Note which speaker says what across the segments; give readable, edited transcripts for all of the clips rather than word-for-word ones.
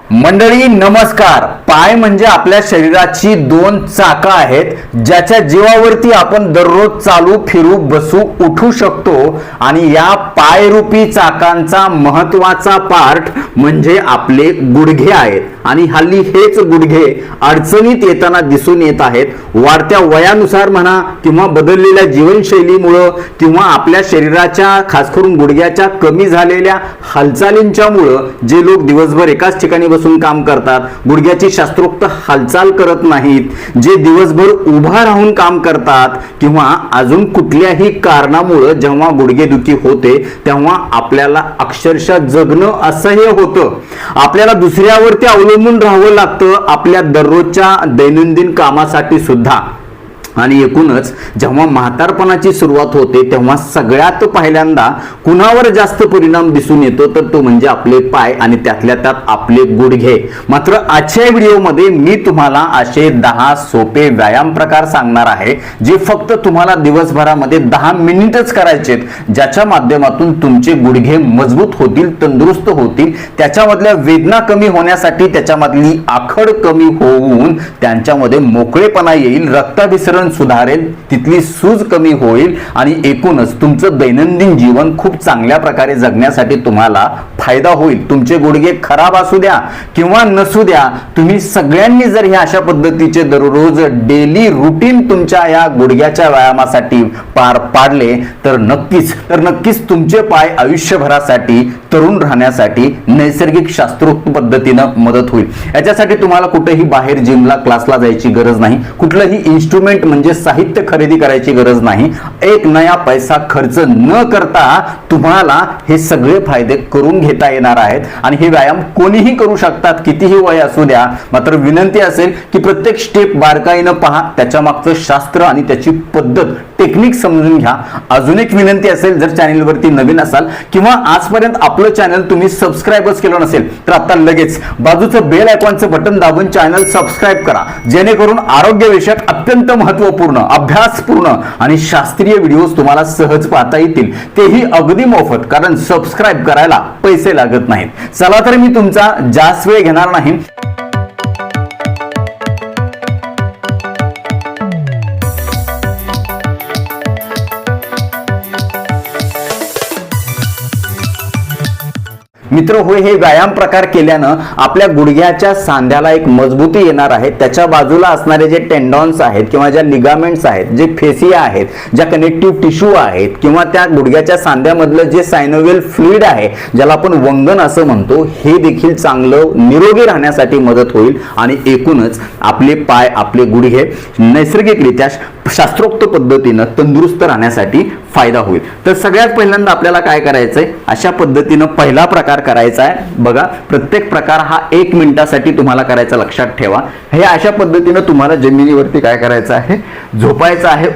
Speaker 1: मंडळी नमस्कार. पाय म्हणजे आपल्या शरीराची दोन चाकं आहेत, ज्याच्या जीवावरती आपण दररोज चालू फिरू बसू उठू शकतो. आणि या पायरूपी चाकांचा महत्वाचा पार्ट म्हणजे आपले गुडघे आहेत. आणि हल्ली हेच गुडघे अडचणीत येताना दिसून येत आहेत. वाढत्या वयानुसार म्हणा किंवा बदललेल्या जीवनशैलीमुळे किंवा आपल्या शरीराच्या खास करून गुडघ्याच्या कमी झालेल्या हालचालींच्यामुळं जे लोक दिवसभर एकाच ठिकाणी बसून काम करतात, गुडघ्याची शास्त्रोक्त हालचाल करत नाहीत, जे दिवसभर उभा राहून काम करतात किंवा अजून कुठल्याही कारणामुळे जेव्हा गुडघेदुखी होते तेव्हा आपल्याला अक्षरशः जगणं असह्य होतं. आपल्याला दुसऱ्यावरती अवलंबून राहावं लागतं आपल्या दररोजच्या दैनंदिन कामासाठी सुद्धा. आणि एकूणच जेव्हा म्हातारपणाची सुरुवात होते तेव्हा सगळ्यात पहिल्यांदा कुणावर जास्त परिणाम दिसून येतो तर तो म्हणजे आपले पाय आणि त्यातल्या त्यात आपले गुडघे. मात्र आजच्या व्हिडिओमध्ये मी तुम्हाला असे 10 सोपे व्यायाम प्रकार सांगणार आहे जे फक्त तुम्हाला दिवसभरामध्ये 10 मिनिटच करायचे, ज्याच्या माध्यमातून तुमचे गुडघे मजबूत होतील, तंदुरुस्त होतील, त्याच्यामधल्या वेदना कमी होण्यासाठी त्याच्यामधली आखड कमी होऊन त्यांच्यामध्ये मोकळेपणा येईल, रक्ताभिसरण सुधारेल, तिथली सूज कमी होईल आणि एकूणच तुमचं दैनंदिन जीवन खूप चांगल्या प्रकारे जगण्यासाठी तुम्हाला फायदा होईल. तुमचे गुडघे खराब असू द्या किंवा नसू द्या, तुम्ही सगळ्यांनी जर हे अशा पद्धतीचे दररोज डेली रुटीन तुमच्या या गुडघ्याच्या व्यायामासाठी पार पाडले तर नक्कीच तुमचे पाय आयुष्यभरासाठी तरुण राहण्यासाठी नैसर्गिक शास्त्रोक्त पद्धतीनं मदत होईल. याच्यासाठी तुम्हाला कुठेही बाहेर जिमला क्लासला जायची गरज नाही, कुठलंही इन्स्ट्रुमेंट म्हणजे साहित्य खरेदी करायची गरज नाही. एक नया पैसा खर्च न करता तुम्हाला हे सगळे फायदे करून घेता येणार आहेत. आणि हे व्यायाम कोणीही करू शकतात, कितीही वय असू द्या. मात्र विनंती असेल की प्रत्येक स्टेप बारकाईनं पहा, त्याच्या मागचं शास्त्र आणि त्याची पद्धत टेक्निक समजून घ्या. अजून एक विनंती असेल, जर चॅनलवरती नवीन असाल किंवा आजपर्यंत आपलं चॅनल तुम्ही सबस्क्राईबच केलं नसेल तर आता लगेच बाजूचं बेल आयकॉनचं बटन दाबून चॅनल सबस्क्राईब करा, जेणेकरून आरोग्यविषयक अत्यंत महत्वपूर्ण, अभ्यासपूर्ण आणि शास्त्रीय व्हिडिओज तुम्हाला सहज पाहता येतील, तेही अगदी मोफत, कारण सबस्क्राईब करायला पैसे लागत नाहीत. चला तर मी तुमचा जास्त वेळ घेणार नाही. मित्र होय, हे व्यायाम प्रकार केल्यानं आपल्या गुडघ्याच्या सांध्याला एक मजबूती येणार आहे. त्याच्या बाजूला असणारे जे टेंडॉन्स आहेत किंवा ज्या लिगामेंट्स आहेत, जे फेसिया आहेत, ज्या कनेक्टिव्ह टिश्यू आहेत किंवा त्या गुडघ्याच्या सांध्यामधलं जे सायनोव्हियल फ्लुइड आहे, ज्याला आपण वंगण असं म्हणतो, हे देखील चांगलं निरोगी राहण्यासाठी मदत होईल. आणि एकूणच आपले पाय, आपले गुडघे नैसर्गिकरित्या शास्त्रोक्त पद्धतीनं तंदुरुस्त राहण्यासाठी फायदा होईल. तर सगळ्यात पहिल्यांदा आपल्याला काय करायचंय, अशा पद्धतीनं पहिला प्रकार करायचा आहे बघा. प्रत्येक प्रकार हा 1 मिनिटासाठी तुम्हाला करायचा, लक्षात ठेवा. हे अशा पद्धतीनं तुम्हाला जमिनीवरती काय करायचं आहे, झोपायचं आहे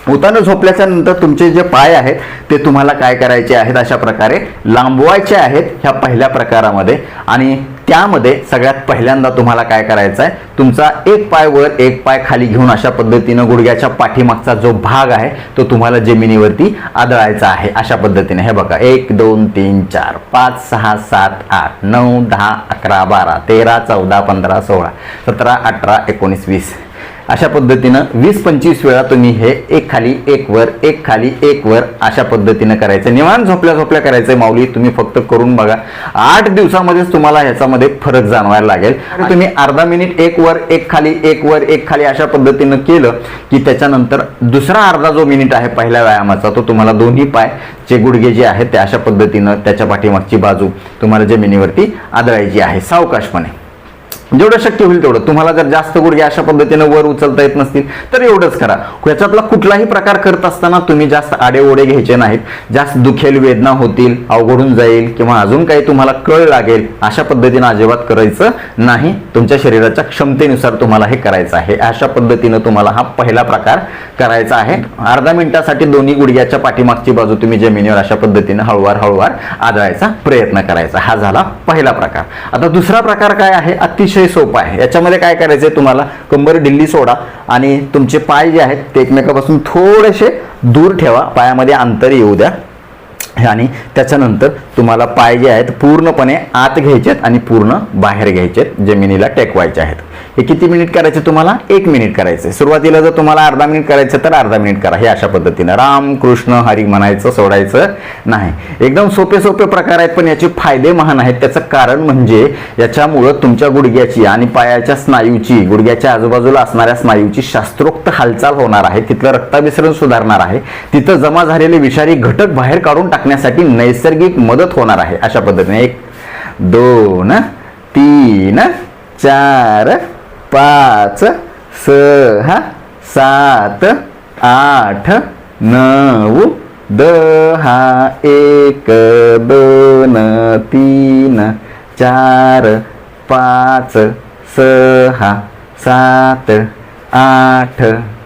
Speaker 1: उतानं झोपल्याच्या नंतर तुमचे जे पाय आहेत ते तुम्हाला काय करायचे आहेत, अशा प्रकारे लांबवायचे आहेत ह्या पहिल्या प्रकारामध्ये. आणि त्यामध्ये सगळ्यात पहिल्यांदा तुम्हाला काय करायचं आहे, तुमचा एक पाय वर एक पाय खाली घेऊन अशा पद्धतीनं गुडघ्याच्या पाठीमागचा जो भाग आहे तो तुम्हाला जमिनीवरती आदळायचा आहे. अशा पद्धतीने हे बघा, 1 2 3 4 5 6 7 8 9 10 11 12 13 14 15 16 17 18 19 20 अशा पद्धतीनं 20-25 वेळा तुम्ही हे एक खाली एक वर, एक खाली एक वर अशा पद्धतीनं करायचं. निवांत झोपल्या करायचंय माऊली. तुम्ही फक्त करून बघा, 8 दिवसामध्येच तुम्हाला ह्याच्यामध्ये फरक जाणवायला लागेल. तुम्ही अर्धा मिनिट एक वर एक खाली एक वर एक खाली अशा पद्धतीनं केलं की त्याच्यानंतर दुसरा अर्धा जो मिनिट आहे पहिल्या व्यायामाचा, तो तुम्हाला दोन्ही पायचे गुडघे जे आहेत ते अशा पद्धतीनं त्याच्या पाठीमागची बाजू तुम्हाला जमिनीवरती आदळायची आहे सावकाशपणे. जेवढं शक्य होईल तेवढं. तुम्हाला जर जास्त गुडघे अशा पद्धतीनं वर उचलता येत नसतील तर एवढंच करा. याच्यातला कुठलाही प्रकार करत असताना तुम्ही जास्त आडेओढे घ्यायचे नाहीत. जास्त दुखेल, वेदना होतील, अवघडून जाईल किंवा अजून काही तुम्हाला कळ लागेल अशा पद्धतीनं अजिबात करायचं नाही. तुमच्या शरीराच्या क्षमतेनुसार तुम्हाला हे करायचं आहे. अशा पद्धतीनं तुम्हाला हा पहिला प्रकार करायचा आहे. अर्धा मिनिटासाठी दोन्ही गुडघ्याच्या पाठीमागची बाजू तुम्ही जमिनीवर अशा पद्धतीनं हळूवार आदळायचा प्रयत्न करायचा. हा झाला पहिला प्रकार. आता दुसरा प्रकार काय आहे, अतिशय सोपा आहे. याच्यामध्ये काय करायचंय, तुम्हाला कंबर ढिल्ली सोडा आणि तुमचे पाय जे आहेत ते एकमेकापासून थोडेसे दूर ठेवा. पायामध्ये अंतर येऊ द्या. आणि त्याच्यानंतर तुम्हाला पाय जे आहेत पूर्णपणे आत घ्यायचे आहेत आणि पूर्ण बाहेर घ्यायचे आहेत, जमिनीला टेकवायचे आहेत. हे किती मिनिट करायचे तुम्हाला? 1 मिनिट करायचे. सुरुवातीला जर तुम्हाला अर्धा मिनिट करायचं तर अर्धा मिनिट करा. हे अशा पद्धतीनं राम कृष्ण हरी म्हणायचं, सोडायचं नाही. एकदम सोपे सोपे प्रकार आहेत, पण याचे फायदे महान आहेत. त्याचं कारण म्हणजे याच्यामुळं तुमच्या गुडघ्याची आणि पायाच्या स्नायूची, गुडघ्याच्या आजूबाजूला असणाऱ्या स्नायूची शास्त्रोक्त हालचाल होणार आहे. तिथलं रक्ताभिसरण सुधारणार आहे. तिथं जमा झालेले विषारी घटक बाहेर काढून टाकण्यासाठी नैसर्गिक मदत होणार आहे. अशा पद्धतीने 1 2 3 4 5 6 7 8 9 10 1 2 3 4 5 6 7 8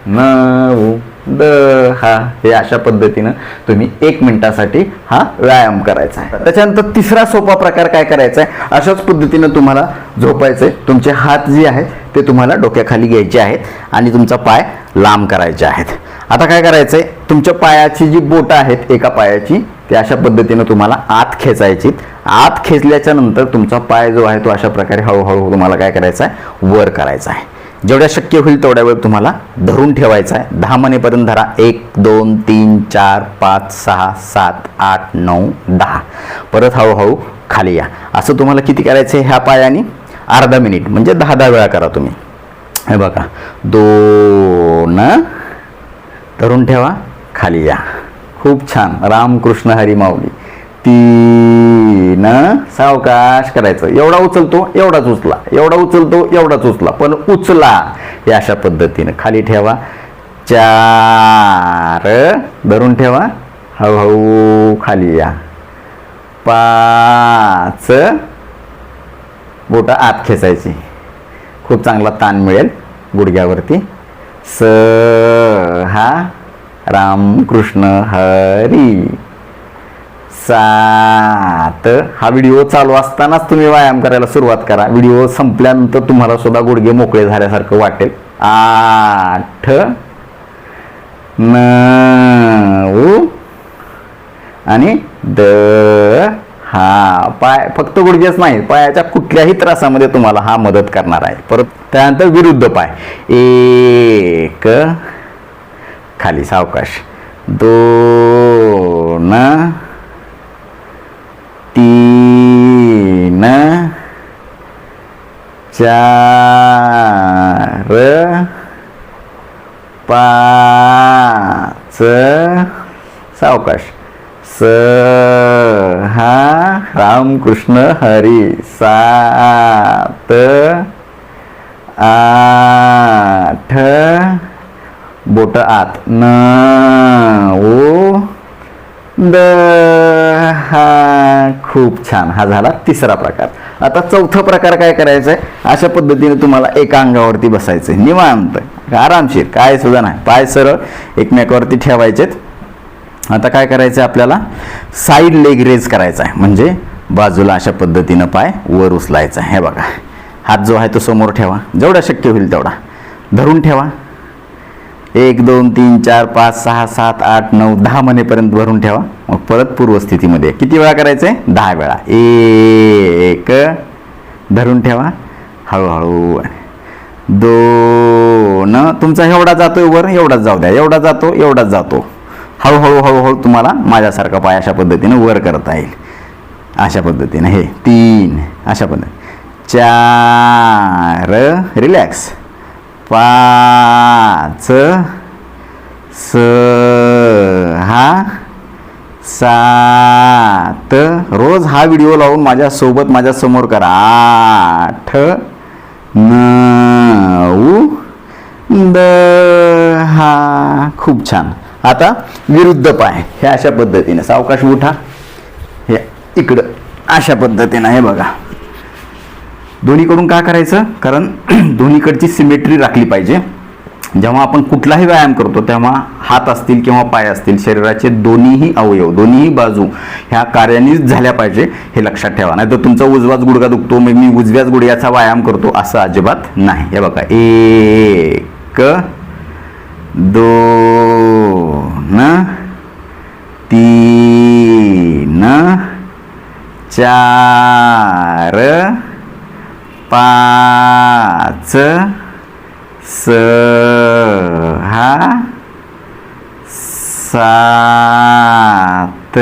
Speaker 1: 9 10. हे अशा पद्धतीनं तुम्ही 1 मिनिटासाठी हा व्यायाम करायचा आहे. त्याच्यानंतर तिसरा सोपा प्रकार काय करायचा आहे, अशाच पद्धतीनं तुम्हाला झोपायचंय. तुमचे हात जे आहेत ते तुम्हाला डोक्याखाली घ्यायचे आहेत आणि तुमचा पाय लांब करायचे आहेत. आता काय करायचंय, तुमच्या पायाची जी बोटं आहेत एका पायाची, ते अशा पद्धतीनं तुम्हाला आत खेचायची. आत खेचल्याच्या नंतर तुमचा पाय जो आहे तो अशा प्रकारे हळूहळू तुम्हाला काय करायचा आहे, वर करायचा आहे. जेवढ्या शक्य होईल तेवढ्या वेळ तुम्हाला धरून ठेवायचा आहे. 10 म्हणेपर्यंत धरा. 1 2 3 4 5 6 7 8 9 10. परत हळूहळू खाली या. असं तुम्हाला किती करायचं आहे ह्या पायाने? अर्धा मिनिट, म्हणजे 10 वेळा करा तुम्ही. हे बघा, 2 धरून ठेवा, खाली या. खूप छान. रामकृष्ण हरी माऊली. 3 सावकाश करायचं. एवढा उचलतो एवढाच उचला, एवढा उचलतो एवढाच उचला, पण उचला. हे अशा पद्धतीनं खाली ठेवा. 4 धरून ठेवा, हळूहळू खाली या. 5 बोटं आत खेचायची. खूप चांगला ताण मिळेल गुडघ्यावरती. 6 रामकृष्ण हरी. 7 हा व्हिडिओ चालू असतानाच तुम्ही व्यायाम करायला सुरुवात करा. व्हिडिओ संपल्यानंतर तुम्हाला सुद्धा गुडघे मोकळे झाल्यासारखं वाटेल. 8 9 आणि 10. पाय फक्त गुडघेच नाही, पायाच्या कुठल्याही त्रासामध्ये तुम्हाला हा मदत करणार आहे. परत त्यानंतर विरुद्ध पाय. 1 खाली सावकाश. 2 3 4 5 सावकाश. 6 रामकृष्ण हरी. 7 8 बोट आत. 9 10. खूप छान. हा झाला तिसरा प्रकार. आता चौथा प्रकार काय करायचा आहे, अशा पद्धतीने तुम्हाला एका अंगावरती बसायचं आहे, निवांत आरामशीर, काय सुद्धा नाही. पाय सरळ एकमेकावरती ठेवायचेत. आता काय करायचं आहे, आपल्याला साईड लेग रेज करायचा आहे, म्हणजे बाजूला अशा पद्धतीनं पाय वर उचलायचा आहे. हे बघा, हात जो आहे तो समोर ठेवा, जेवढा शक्य होईल तेवढा धरून ठेवा. 1 2 3 4 5 6 7 8 9 10 म्हणेपर्यंत भरून ठेवा. मग परत पूर्वस्थितीमध्ये किती वेळा करायचं आहे? 10 वेळा. 1 धरून ठेवा, हळूहळू. 2 तुमचा एवढा जातोय वर, एवढाच जाऊ द्या, एवढा जातो एवढाच जातो. हळूहळू हळूहळू तुम्हाला माझ्यासारखा पाय अशा पद्धतीने वर करता येईल. अशा पद्धतीने हे 3 अशा पद्धतीने. 4 रिलॅक्स. 5 6 7 रोज हा व्हिडिओ लावून माझ्यासोबत माझ्यासमोर करा. 8 9 10. खूप छान. आता विरुद्ध पाय हे अशा पद्धतीने सावकाश उठा, हे इकडं अशा पद्धतीने. हे बघा, दोन्हीकडून का करायचं, कारण दोन्हीकडची सिमेट्री राखली पाहिजे. जेव्हा आपण कुठलाही व्यायाम करतो तेव्हा हात असतील किंवा पाय असतील, शरीराचे दोन्हीही अवयव, दोन्ही बाजू ह्या कार्यान्वित झाल्या पाहिजे, हे लक्षात ठेवा. नाही तर तुमचा उजवाच गुडघा दुखतो, मग मी उजव्याच गुडघ्याचा व्यायाम करतो, असं अजिबात नाही. हे बघा, 1 2 3 4 5 6 7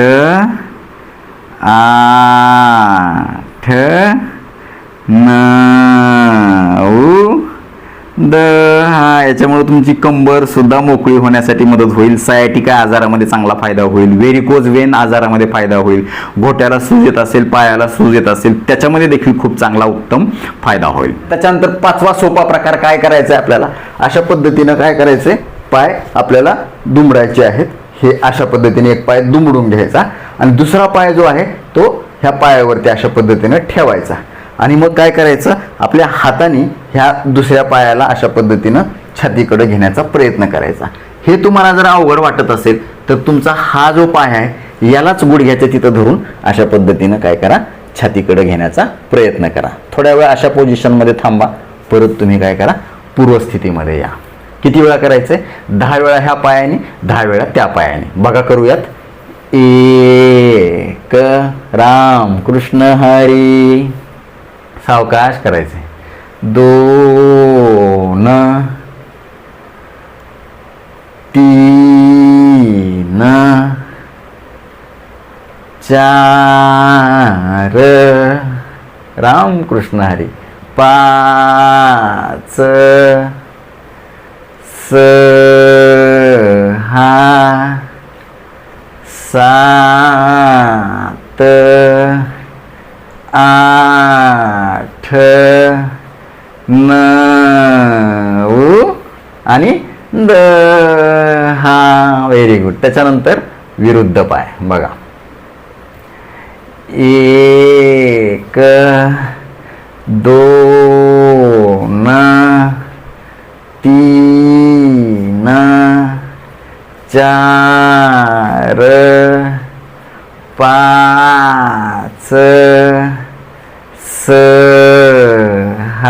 Speaker 1: 8 9 10. याच्यामुळे तुमची कंबर सुद्धा मोकळी होण्यासाठी मदत होईल. सायटिका आजारामध्ये चांगला फायदा होईल. व्हेरिकोज वेन आजारामध्ये फायदा होईल. घोट्याला सूज येत असेल, पायाला सूज येत असेल, त्याच्यामध्ये देखील खूप चांगला उत्तम फायदा होईल. त्याच्यानंतर 5वा सोपा प्रकार काय करायचा आहे आपल्याला, अशा पद्धतीनं काय करायचंय, पाय आपल्याला दुमडायचे आहेत. हे अशा पद्धतीने एक पाय दुमडून घ्यायचा आणि दुसरा पाय जो आहे तो ह्या पायावरती अशा पद्धतीनं ठेवायचा आणि मग काय करायचं, आपल्या हाताने ह्या दुसऱ्या पायाला अशा पद्धतीनं छातीकडे घेण्याचा प्रयत्न करायचा. हे तुम्हाला जर अवघड वाटत असेल तर तुमचा हा जो पाय आहे यालाच गुडघ्याच्या तिथं धरून अशा पद्धतीनं काय करा, छातीकडे घेण्याचा प्रयत्न करा. थोड्या वेळ अशा पोझिशनमध्ये थांबा. परत तुम्ही काय करा, पूर्वस्थितीमध्ये या. किती वेळा करायचंय, 10 वेळा ह्या पायाने, 10 वेळा त्या पायाने. बघा करूयात. 1 राम कृष्ण हरी. सावकाश करायचे. 2 3 4 राम कृष्ण हरी. 5 6 7 8 9 आणि 10. Very good. त्याच्यानंतर विरुद्ध पाय बघा. 1 2 3 4 5 6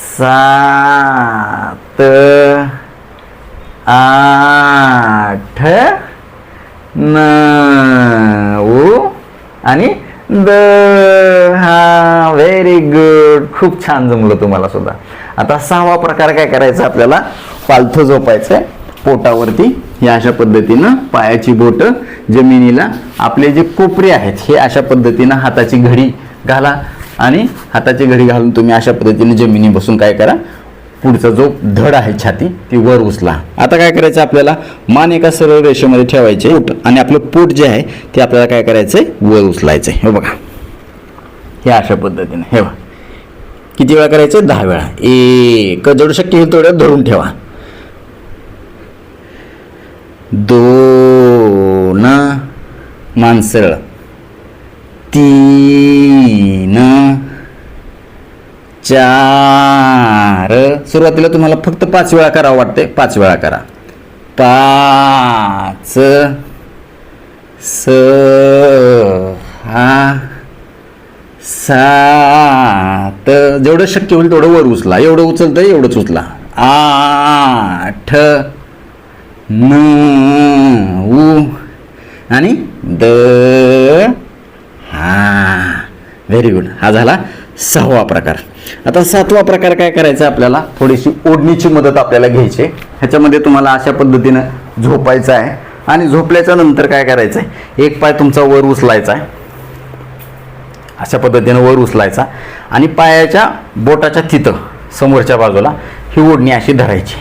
Speaker 1: 7 8 9 आणि 10. Very good. खूप छान जमलं तुम्हाला सुद्धा. आता 6वा प्रकार काय करायचा, आपल्याला पालथं झोपायचंय पोटावरती. या अशा पद्धतीनं पायाची बोट जमिनीला, आपले जे कोपरे आहेत हे अशा पद्धतीनं हाताची घडी घाला आणि हाताची घडी घालून तुम्ही अशा पद्धतीने जमिनी बसून काय करा, पुढचा जो धड आहे छाती ती वर उचला. आता काय करायचं, आपल्याला मान एका सरळ रेषेमध्ये ठेवायचे आणि आपलं पोट जे आहे ते आपल्याला काय करायचंय, वर उचलायचंय. हे बघा, हे अशा पद्धतीने. हे बघा किती वेळा करायचं, 10 वेळा. 1 जेवढं शक्य होईल तेवढं धरून ठेवा. 2 मान सरळ. 3 4 सुरुवातीला तुम्हाला फक्त 5 वेळा करावं वाटते, 5 वेळा करा. 5 6 7 जेवढं शक्य होईल तेवढं वर उचला. एवढं उचलतंय एवढंच उचला. 8 9 आणि 10. Very good. हा झाला 6वा प्रकार. आता 7वा प्रकार काय करायचा, आपल्याला थोडीशी ओढणीची मदत आपल्याला घ्यायची. ह्याच्यामध्ये तुम्हाला अशा पद्धतीनं झोपायचं आहे आणि झोपल्याच्या नंतर काय करायचं आहे, एक पाय तुमचा वर उचलायचा आहे, अशा पद्धतीनं वर उचलायचा आणि पायाच्या बोटाच्या तिथं समोरच्या बाजूला ही ओढणी अशी धरायची.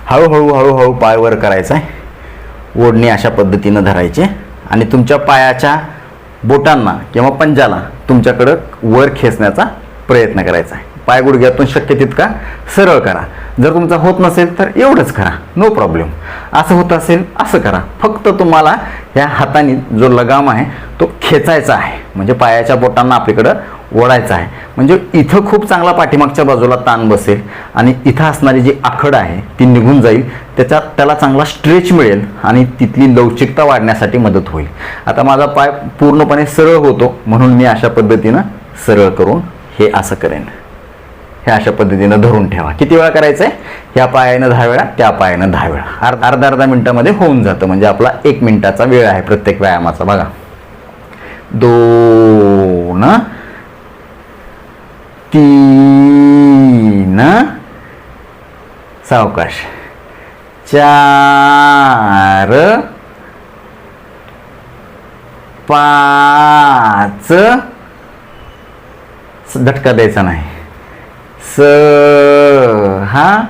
Speaker 1: हळूहळू हळूहळू पाय वर करायचा आहे. ओढणी अशा पद्धतीनं धरायची आणि तुमच्या पायाच्या बोटांना किंवा पंजाला तुमच्याकडं वर खेचण्याचा प्रयत्न करायचा आहे. पाय गुडघ्यातून शक्य तितका सरळ करा. जर तुमचा होत नसेल तर एवढंच करा, नो प्रॉब्लेम. असं होत असेल असं करा. फक्त तुम्हाला ह्या हाताने जो लगाम आहे तो खेचायचा आहे, म्हणजे पायाच्या बोटांना आपल्याकडं ओढायचा आहे. म्हणजे इथं खूप चांगला पाठीमागच्या बाजूला ताण बसेल आणि इथं असणारी जी आखड आहे ती निघून जाईल. त्याला चांगला स्ट्रेच मिळेल आणि तिथली लवचिकता वाढण्यासाठी मदत होईल. आता माझा पाय पूर्णपणे सरळ होतो म्हणून मी अशा पद्धतीनं सरळ करून हे असं करेन. हे अशा पद्धतीनं धरून ठेवा. किती वेळा करायचं आहे? ह्या पायानं 10 वेळा, त्या पायानं 10 वेळा. अर्धा मिनिटामध्ये होऊन जातं. म्हणजे आपला 1 मिनिटाचा वेळ आहे प्रत्येक व्यायामाचा. बघा, 2 3 सावकाश, 4 5 झटका द्यायचा नाही, 6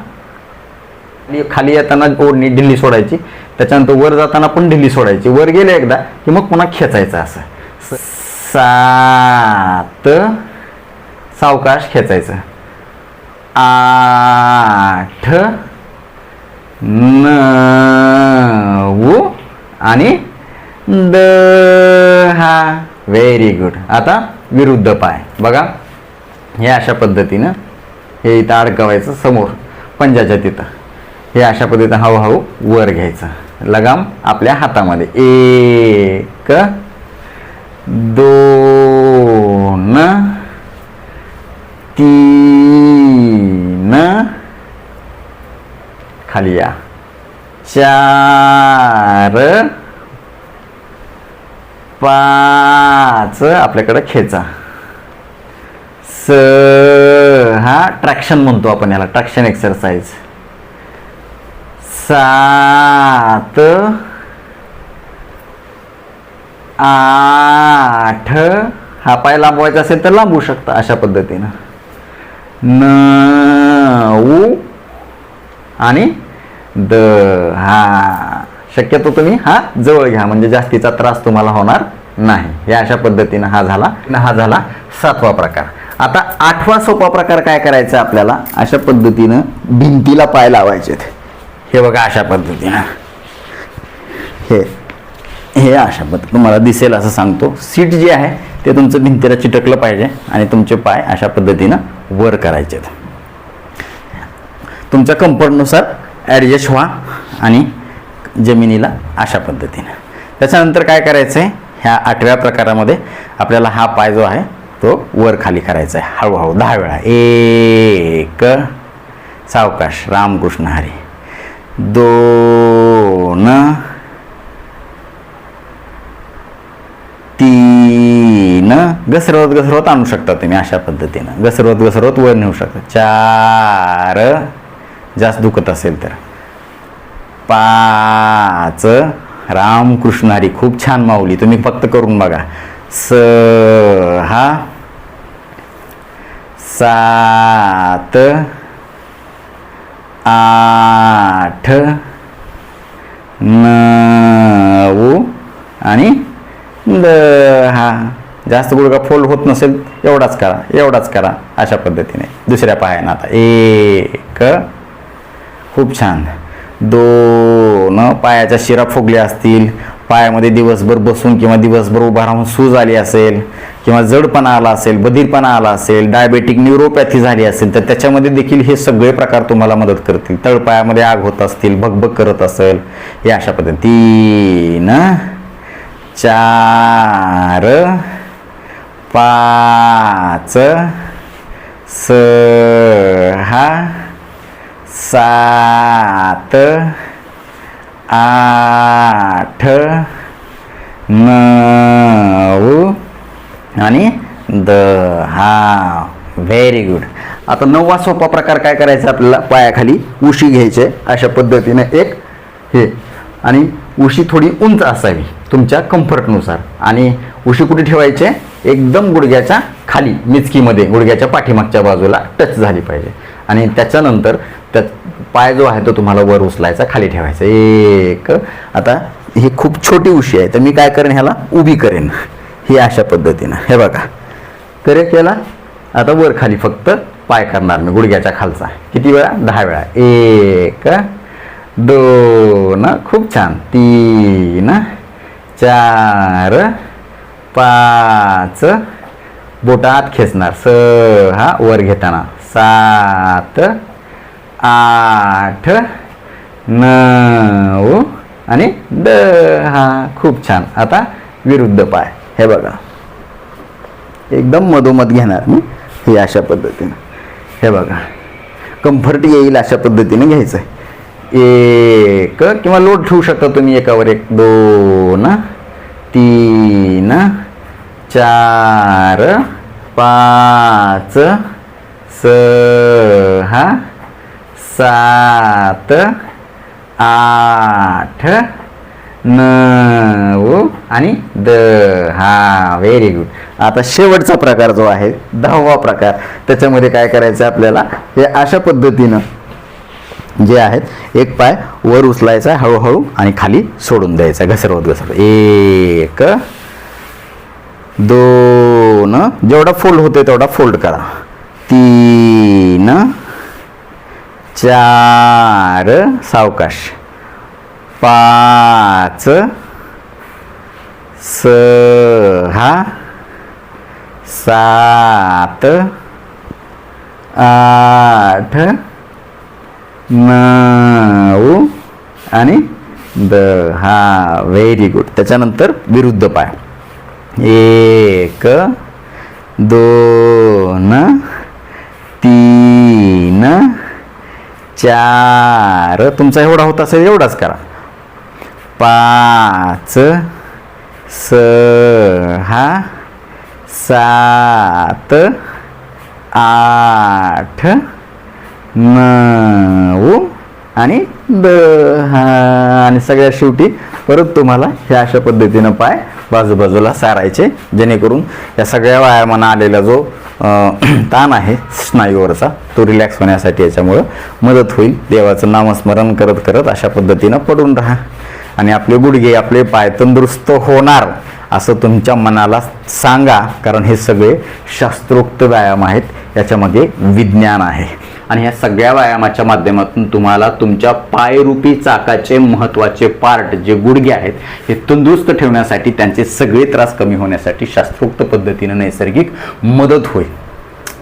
Speaker 1: खाली येताना ओढणी ढिल्ली सोडायची, त्याच्यानंतर वर जाताना पण ढिल्ली सोडायची. वर गेले एकदा की मग पुन्हा खेचायचं असं. 7 सावकाश खेचायचं, 8 9 आणि 10. Very good. आता विरुद्ध पाय बघा, हे अशा पद्धतीनं हे इथं अडकवायचं समोर पंजाच्या तिथं. हे अशा पद्धतीनं हळूहळू वर घ्यायचं, लगाम आपल्या हातामध्ये. 1 2 3 खाली या, 4 5 आपल्याकडे खेचा, 6 ट्रॅक्शन म्हणतो आपण याला, ट्रॅक्शन एक्सरसाइज, 7 8 हा पाय लांबवायचा असेल तर लांबवू शकता अशा पद्धतीनं, 9 आणि 10. शक्यतो तुम्ही हा जवळ घ्या म्हणजे जास्तीचा त्रास तुम्हाला होणार नाही. हे अशा पद्धतीनं हा झाला 7वा प्रकार. आता 8वा सोपा प्रकार काय करायचा आपल्याला? अशा पद्धतीनं भिंतीला पाय लावायचे. हे बघा अशा पद्धतीनं, हे अशा पद्धतीनं तुम्हाला दिसेल असं सांगतो. सीट जे आहे ते तुमचं भिंतीला चिटकलं पाहिजे आणि तुमचे पाय अशा पद्धतीनं वर करायचे. तुमच्या कम्फर्टनुसार ॲडजस्ट व्हा आणि जमिनीला अशा पद्धतीनं. त्याच्यानंतर काय करायचं आहे? ह्या 8व्या प्रकारामध्ये आपल्याला हा पाय जो आहे तो वर खाली करायचा आहे हळूहळू 10 वेळा. 1 सावकाश, रामकृष्ण हरी, 2 3 घसरवत आणू शकता तुम्ही अशा पद्धतीनं, घसरवत वर नेऊ शकता. 4 जास्त दुखत असेल तर, 5 रामकृष्ण हरी, खूप छान माऊली, तुम्ही फक्त करून बघा. 6 7 8 9 आणि 10. जास्त गुडघा फोल्ड होत नसेल एवढाच करा अशा पद्धतीने. दुसऱ्या पायानं आता 1 खूप छान, 2 पायाच्या शिरा फुगल्या असतील, पायामध्ये दिवसभर बसून किंवा दिवसभर उभा राहून सूज आली असेल किंवा जडपणा आला असेल, बधीरपणा आला असेल, डायबेटिक न्यूरोपॅथी झाली असेल तर त्याच्यामध्ये देखील हे सगळे प्रकार तुम्हाला मदत करतील. तळपायामध्ये आग होत असतील, भगभग करत असेल, हे अशा पद्धतीने 3 4 5 6 7 8 9 आणि 10. Very good. आता 9वा सोपा प्रकार काय करायचा आपल्याला? पायाखाली उशी घ्यायचे अशा पद्धतीने एक हे, आणि उशी थोडी उंच असावी तुमच्या कम्फर्टनुसार. आणि उशी कुठे ठेवायचे? एकदम गुडघ्याच्या खाली, मिचकीमध्ये गुडघ्याच्या पाठीमागच्या बाजूला टच झाली पाहिजे. आणि त्याच्यानंतर त्यात पाय जो आहे तो तुम्हाला वर उचलायचा, खाली ठेवायचा. 1 आता ही खूप छोटी उशी आहे तर मी काय करेन, ह्याला उभी करेन ही अशा पद्धतीनं. हे बघा केला. आता वर खाली फक्त पाय करणार मी गुडघ्याच्या खालचा. किती वेळा? 10 वेळा. 1 2 खूप छान, 3 4 5 बोटं आत खेचणार, 6 वर घेताना, 7 8 9 आणि 10. खूप छान. आता विरुद्ध पाय. हे बघा एकदम मधोमध घेणार मी, हे अशा पद्धतीनं. हे बघा कम्फर्ट येईल अशा पद्धतीने घ्यायचं आहे. एक किंवा लोट ठेवू शकता तुम्ही एकावर एक, 2 3 4 5 6 7 8 9 आणि 10. Very good. आता शेवटचा प्रकार जो आहे 10वा प्रकार, त्याच्यामध्ये काय करायचं आपल्याला, हे अशा पद्धतीनं जे आहेत एक पाय वर उचलायचा हळूहळू आणि खाली सोडून द्यायचा घसरवत घसरवत. 1 2 जेवढा फोल्ड होते तेवढा फोल्ड करा. 3 4 सावकाश, 5 6 7 8 9 आणि 10. Very good. त्याच्यानंतर विरुद्ध पाय 1 2 3 4 तुमचा एवढा होत असेल एवढाच करा. 5 6 7 8 9 आणि 10. आणि सगळ्यात शेवटी परत तुम्हाला ह्या अशा पद्धतीनं पाय बाजूबाजूला सारायचे, जेणेकरून या सगळ्या व्यायामांना आलेला जो ताण आहे स्नायूवरचा तो रिलॅक्स होण्यासाठी याच्यामुळं मदत होईल. देवाचं नामस्मरण करत करत अशा पद्धतीनं पडून राहा आणि आपले गुडघे आपले पाय तंदुरुस्त होणार असं तुमच्या मनाला सांगा, कारण हे सगळे शास्त्रोक्त व्यायाम आहेत, याच्यामध्ये विज्ञान आहे. आणि या सगळ्या व्यायामाच्या माध्यमातून तुम्हाला तुमच्या पायरूपी चाकाचे महत्त्वाचे पार्ट जे गुडघे आहेत हे तंदुरुस्त ठेवण्यासाठी, त्यांचे सगळे त्रास कमी होण्यासाठी शास्त्रोक्त पद्धतीने नैसर्गिक मदत होईल.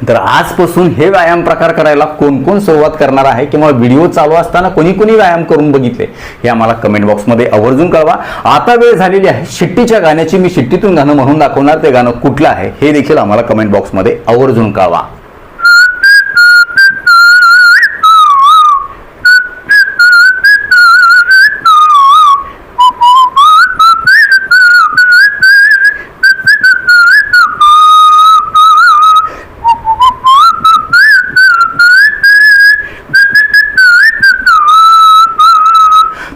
Speaker 1: तर आजपासून हे व्यायाम प्रकार करायला कोण कोण सुरुवात करणार आहे किंवा व्हिडिओ चालू असताना कोणी कोणी व्यायाम करून बघितले हे आम्हाला कमेंट बॉक्समध्ये आवर्जून कळवा. आता वेळ झालेली आहे शिट्टीच्या गाण्याची. मी शिट्टीतून गाणं म्हणून दाखवणार, ते गाणं कुठलं आहे हे देखील आम्हाला कमेंट बॉक्समध्ये आवर्जून कळवा.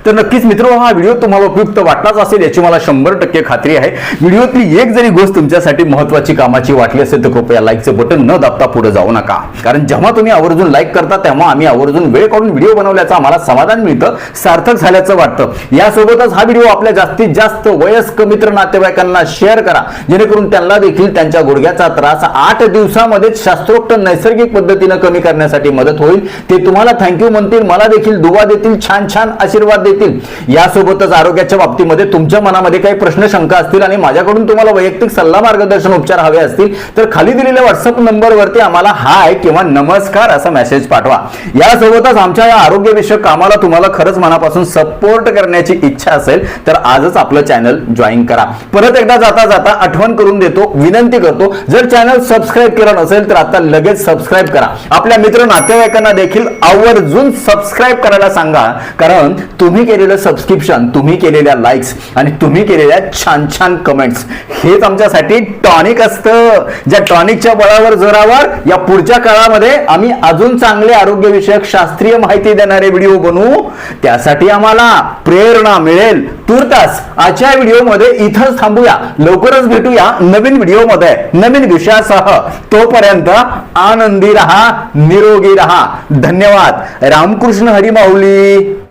Speaker 1: तर नक्कीच मित्र, हा व्हिडिओ तुम्हाला उपयुक्त वाटलाच असेल याची मला 100% खात्री आहे. व्हिडिओतली एक जरी गोष्ट तुमच्यासाठी महत्त्वाची कामाची वाटली असेल तर कृपया लाईकचं बटन न दाबता पुढे जाऊ नका, कारण जेव्हा तुम्ही आवर्जून लाईक करता तेव्हा आम्ही आवर्जून वेळ काढून व्हिडिओ बनवल्याचं आम्हाला समाधान मिळतं, सार्थक झाल्याचं वाटतं. यासोबतच हा व्हिडिओ आपल्या जास्तीत जास्त वयस्क मित्र नातेवाईकांना शेअर करा, जेणेकरून त्यांना देखील त्यांच्या गुडघ्याचा त्रास 8 दिवसांमध्ये शास्त्रोक्त नैसर्गिक पद्धतीने कमी करण्यासाठी मदत होईल. ते तुम्हाला थँक्यू म्हणतील, मला देखील दुवा देतील, छान छान आशीर्वाद देतील. यासोबतच आरोग्याच्या बाबतीमध्ये तुमच्या मनामध्ये काही प्रश्न शंका असतील आणि माझ्याकडून तुम्हाला वैयक्तिक सल्ला मार्गदर्शन उपचार हवे असतील तर खाली दिलेल्या व्हॉट्सअप नंबरवरती आम्हाला हाय किंवा नमस्कार असा मेसेज पाठवा. यासोबतच आमच्या या आरोग्यविषयक कामाला तुम्हाला खरंच मनापासून सपोर्ट करण्याची इच्छा असेल तर आजच आपलं चॅनल जॉईन करा. परत एकदा जाता जाता आठवण करून देतो, विनंती करतो, जर चॅनल सबस्क्राईब केलं नसेल तर आता लगेच सबस्क्राईब करा. आपल्या मित्र नातेवाईकांना देखील आवर्जून सबस्क्राईब करायला सांगा, कारण तुम्ही केलेलं सबस्क्रिप्शन, तुम्ही केलेल्या लाईक्स आणि तुम्ही केलेल्या छान छान कमेंट्स हेच आमच्यासाठी टॉनिक असतं. ज्या टॉनिकच्या बळावर जोरावर या पुढच्या काळामध्ये आम्ही अजून चांगले आरोग्यविषयक शास्त्रीय माहिती देणारे व्हिडिओ बनवू, त्यासाठी आम्हाला प्रेरणा मिळेल. तुर्तास आजच्या व्हिडिओमध्ये इथंच थांबूया. लवकरच भेटूया नवीन व्हिडिओमध्ये नवीन विषयासह. तोपर्यंत आनंदी रहा, निरोगी रहा. धन्यवाद. रामकृष्ण हरी माऊली.